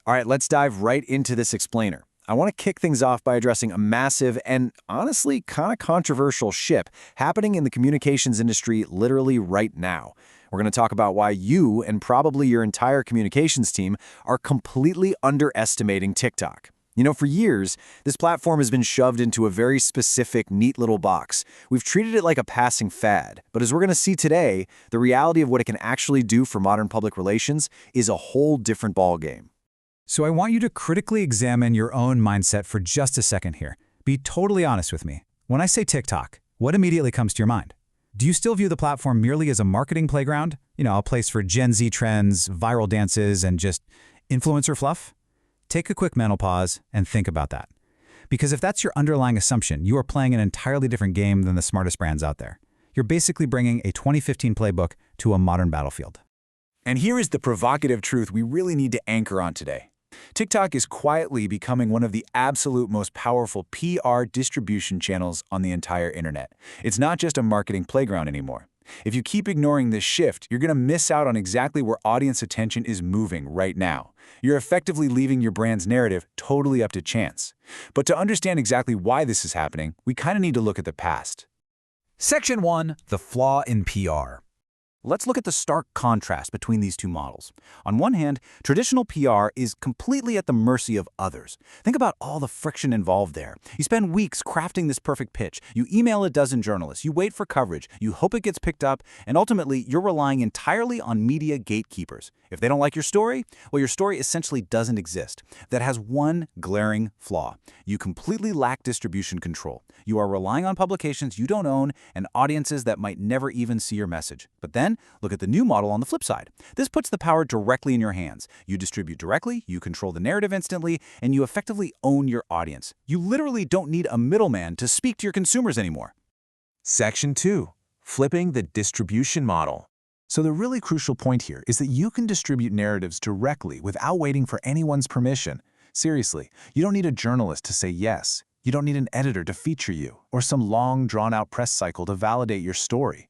All right, let's dive right into this explainer. I want to kick things off by addressing a massive and honestly kind of controversial shift happening in the communications industry literally right now. We're going to talk about why you and probably your entire communications team are completely underestimating TikTok. You know, for years, this platform has been shoved into a very specific, neat little box. We've treated it like a passing fad. But as we're going to see today, the reality of what it can actually do for modern public relations is a whole different ballgame. So I want you to critically examine your own mindset for just a second here. Be totally honest with me. When I say TikTok, what immediately comes to your mind? Do you still view the platform merely as a marketing playground? You know, a place for Gen Z trends, viral dances, and just influencer fluff? Take a quick mental pause and think about that. Because if that's your underlying assumption, you are playing an entirely different game than the smartest brands out there. You're basically bringing a 2015 playbook to a modern battlefield. And here is the provocative truth we really need to anchor on today. TikTok is quietly becoming one of the absolute most powerful PR distribution channels on the entire internet. It's not just a marketing playground anymore. If you keep ignoring this shift, you're going to miss out on exactly where audience attention is moving right now. You're effectively leaving your brand's narrative totally up to chance. But to understand exactly why this is happening, we kind of need to look at the past. Section 1. The flaw in PR. Let's look at the stark contrast between these two models. On one hand, traditional PR is completely at the mercy of others. Think about all the friction involved there. You spend weeks crafting this perfect pitch. You email a dozen journalists. You wait for coverage. You hope it gets picked up. And ultimately, you're relying entirely on media gatekeepers. If they don't like your story, well, your story essentially doesn't exist. That has one glaring flaw. You completely lack distribution control. You are relying on publications you don't own and audiences that might never even see your message. But then, look at the new model on the flip side. This puts the power directly in your hands. You distribute directly, you control the narrative instantly, and you effectively own your audience. You literally don't need a middleman to speak to your consumers anymore. Section 2. Flipping the distribution model. So the really crucial point here is that you can distribute narratives directly without waiting for anyone's permission. Seriously, you don't need a journalist to say yes. You don't need an editor to feature you, or some long, drawn-out press cycle to validate your story.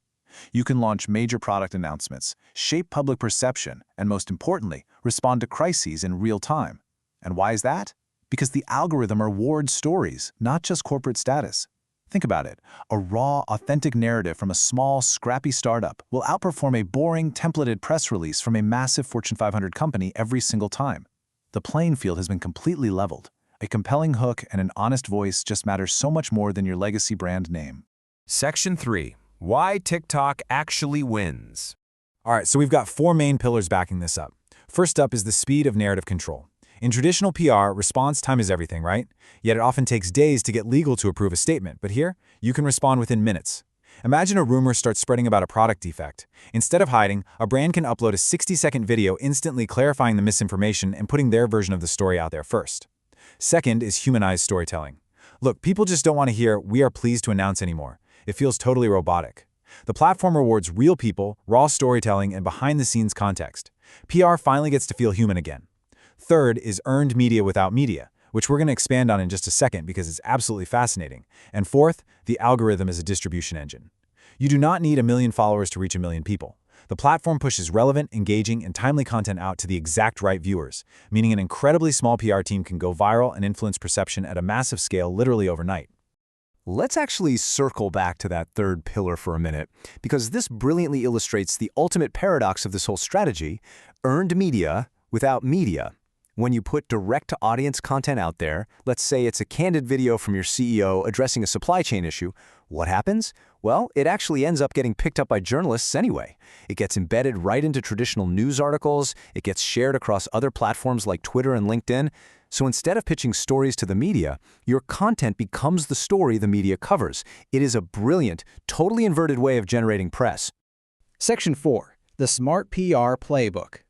You can launch major product announcements, shape public perception, and most importantly, respond to crises in real time. And why is that? Because the algorithm rewards stories, not just corporate status. Think about it. A raw, authentic narrative from a small, scrappy startup will outperform a boring, templated press release from a massive Fortune 500 company every single time. The playing field has been completely leveled. A compelling hook and an honest voice just matters so much more than your legacy brand name. Section 3. Why TikTok actually wins. All right, so we've got 4 main pillars backing this up. First up is the speed of narrative control. In traditional PR, response time is everything, right? Yet it often takes days to get legal to approve a statement, but here, you can respond within minutes. Imagine a rumor starts spreading about a product defect. Instead of hiding, a brand can upload a 60-second video instantly clarifying the misinformation and putting their version of the story out there first. Second is humanized storytelling. Look, people just don't want to hear, "We are pleased to announce" anymore. It feels totally robotic. The platform rewards real people, raw storytelling, and behind-the-scenes context. PR finally gets to feel human again. Third is earned media without media, which we're going to expand on in just a second because it's absolutely fascinating. And fourth, the algorithm is a distribution engine. You do not need 1 million followers to reach 1 million people. The platform pushes relevant, engaging, and timely content out to the exact right viewers, meaning an incredibly small PR team can go viral and influence perception at a massive scale literally overnight. Let's actually circle back to that third pillar for a minute, because this brilliantly illustrates the ultimate paradox of this whole strategy: earned media without media. When you put direct-to-audience content out there, let's say it's a candid video from your CEO addressing a supply chain issue, what happens? Well, it actually ends up getting picked up by journalists anyway. It gets embedded right into traditional news articles, it gets shared across other platforms like Twitter and LinkedIn. So instead of pitching stories to the media, your content becomes the story the media covers. It is a brilliant, totally inverted way of generating press. Section 4. The Smart PR Playbook.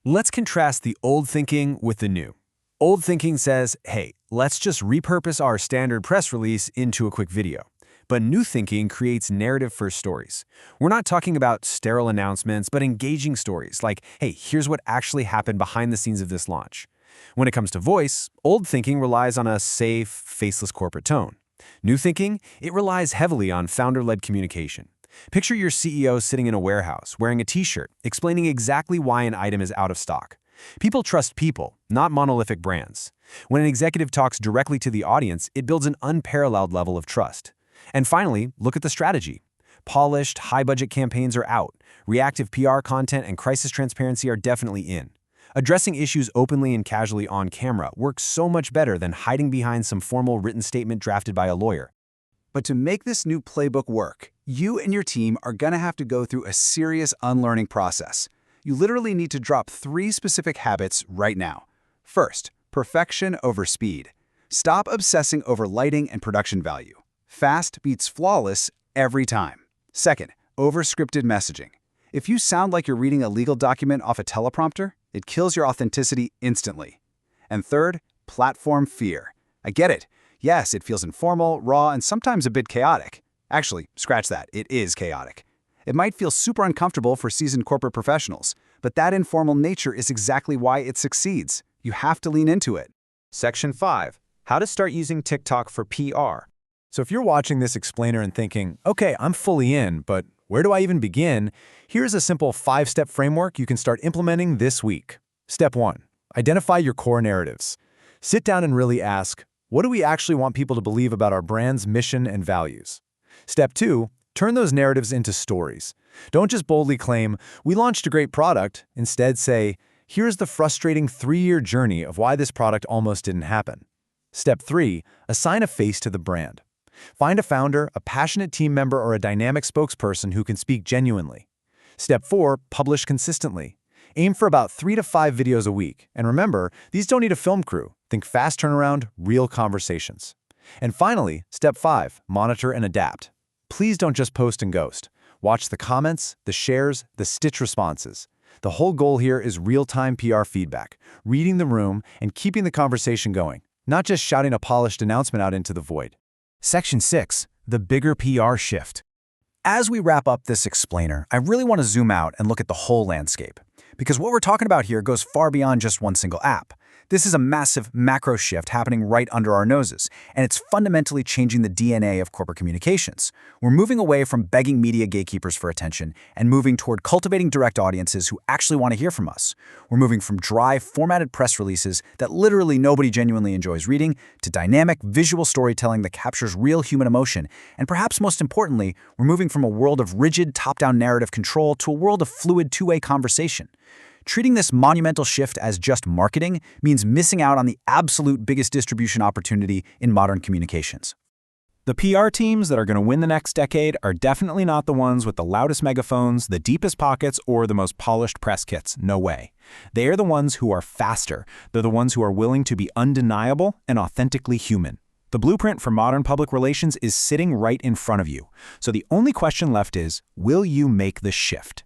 Let's contrast the old thinking with the new. Old thinking says, hey, let's just repurpose our standard press release into a quick video. But new thinking creates narrative-first stories. We're not talking about sterile announcements, but engaging stories like, hey, here's what actually happened behind the scenes of this launch. When it comes to voice, old thinking relies on a safe, faceless corporate tone. New thinking, it relies heavily on founder-led communication. Picture your CEO sitting in a warehouse, wearing a t-shirt, explaining exactly why an item is out of stock. People trust people, not monolithic brands. When an executive talks directly to the audience, it builds an unparalleled level of trust. And finally, look at the strategy. Polished, high-budget campaigns are out. Reactive PR content and crisis transparency are definitely in. Addressing issues openly and casually on camera works so much better than hiding behind some formal written statement drafted by a lawyer. But to make this new playbook work, you and your team are going to have to go through a serious unlearning process. You literally need to drop 3 specific habits right now. First, perfection over speed. Stop obsessing over lighting and production value. Fast beats flawless every time. Second, over-scripted messaging. If you sound like you're reading a legal document off a teleprompter, it kills your authenticity instantly. And third, platform fear. I get it. Yes, it feels informal, raw, and sometimes a bit chaotic. Actually, scratch that. It is chaotic. It might feel super uncomfortable for seasoned corporate professionals, but that informal nature is exactly why it succeeds. You have to lean into it. Section 5. How to start using TikTok for PR. So if you're watching this explainer and thinking, okay, I'm fully in, but where do I even begin? Here's a simple 5-step framework you can start implementing this week. Step 1. Identify your core narratives. Sit down and really ask, what do we actually want people to believe about our brand's mission and values? Step 2. Turn those narratives into stories. Don't just boldly claim, we launched a great product. Instead say, here's the frustrating 3-year journey of why this product almost didn't happen. Step 3. Assign a face to the brand. Find a founder, a passionate team member, or a dynamic spokesperson who can speak genuinely. Step 4. Publish consistently. Aim for about 3 to 5 videos a week. And remember, these don't need a film crew. Think fast turnaround, real conversations. And finally, Step 5. Monitor and adapt. Please don't just post and ghost. Watch the comments, the shares, the stitch responses. The whole goal here is real-time PR feedback, reading the room, and keeping the conversation going, not just shouting a polished announcement out into the void. Section 6. The bigger PR shift. As we wrap up this explainer, I really want to zoom out and look at the whole landscape. Because what we're talking about here goes far beyond just one single app. This is a massive macro shift happening right under our noses, and it's fundamentally changing the DNA of corporate communications. We're moving away from begging media gatekeepers for attention and moving toward cultivating direct audiences who actually want to hear from us. We're moving from dry, formatted press releases that literally nobody genuinely enjoys reading to dynamic, visual storytelling that captures real human emotion. And perhaps most importantly, we're moving from a world of rigid, top-down narrative control to a world of fluid, two-way conversation. Treating this monumental shift as just marketing means missing out on the absolute biggest distribution opportunity in modern communications. The PR teams that are going to win the next decade are definitely not the ones with the loudest megaphones, the deepest pockets, or the most polished press kits. No way. They are the ones who are faster. They're the ones who are willing to be undeniable and authentically human. The blueprint for modern public relations is sitting right in front of you. So the only question left is, will you make the shift?